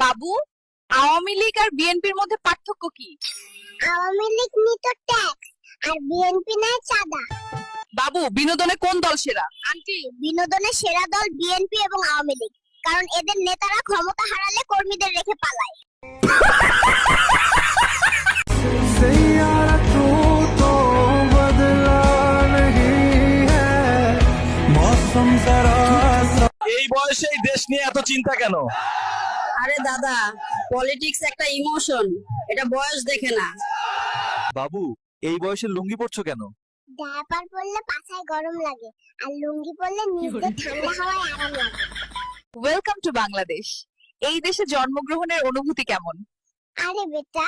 বাবু, আওয়ামী লীগ আর বিএনপির মধ্যে পার্থক্য কি? আওয়ামী লীগ নিত ট্যাক্স আর বিএনপি নেয় চাঁদা। বাবু, বিনোদনে কোন দল সেরা? আন্টি, বিনোদনের সেরা দল বিএনপি এবং আওয়ামী লীগ, কারণ এদের নেতারা ক্ষমতা হারালে কর্মীদের রেখে পালায়। এই বয়সে এই দেশ নিয়ে এত চিন্তা কেন? আরে দাদা, পলিটিক্স একটা ইমোশন, এটা বয়স দেখে না। বাবু, এই বয়সে লুঙ্গি পরছো কেন? ডায়াপার পরলে পাছায় গরম লাগে, আর লুঙ্গি পরলে নিজের ঠান্ডা হাওয়ায় আরাম লাগে। Welcome to Bangladesh. এই দেশে জন্মগ্রহণের অনুভূতি কেমন? আরে বেটা,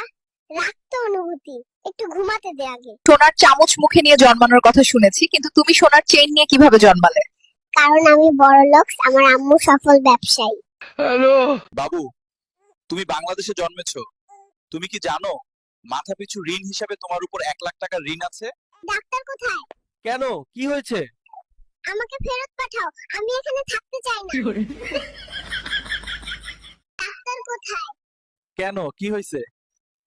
রাখ তো অনুভূতি, একটু ঘুমাতে দে আগে। সোনার চামচ মুখে নিয়ে জন্মানোর কথা শুনেছি, কিন্তু তুমি সোনার চেইন নিয়ে কিভাবে জন্মালে? কারণ আমি বড়লোক, আমার আম্মু সফল ব্যবসায়ী। বাবু, তুমি বাংলাদেশে জন্মেছো, তুমি কি জানো মাথা পিছু ঋণ হিসাবে তোমার উপর 1 লাখ টাকা ঋণ আছে? ডাক্তার কোথায়? কেন, কি হয়েছে? আমাকে ফেরত পাঠাও, আমি এখানে থাকতে চাই না। ডাক্তার কোথায়? কেন, কি হয়েছে?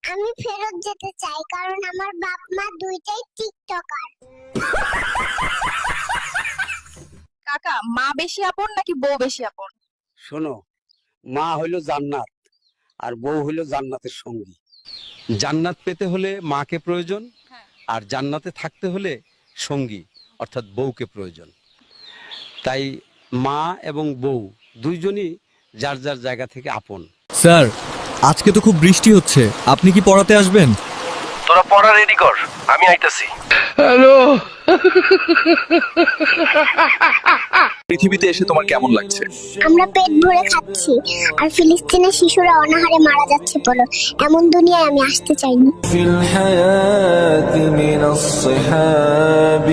আমি ফেরত যেতে চাই, কারণ আমার বাপ মা দুইটাই টিকটকার। কাকা, মা বেশি আপন নাকি বউ বেশি আপন? শোনো, মা হইল জান্নাত আর বউ হইল জান্নাতের সঙ্গী। জান্নাত পেতে হলে মাকে প্রয়োজন, আর জান্নাতে থাকতে হলে সঙ্গী অর্থাৎ বউকে প্রয়োজন। তাই মা এবং বউ দুইজনই যার যার জায়গা থেকে আপন। স্যার, আজকে তো খুব বৃষ্টি হচ্ছে, আপনি কি পড়াতে আসবেন? তোরা পড়া রেডি কর, আমি আইতাছি। পৃথিবীতে এসে তোমার কেমন লাগছে? আমরা পেট ভরে খাচ্ছি, আর ফিলিস্তিনের শিশুরা অনাহারে মারা যাচ্ছে বলো, এমন দুনিয়ায় আমি আসতে চাইনি। في الحياة من الصحاب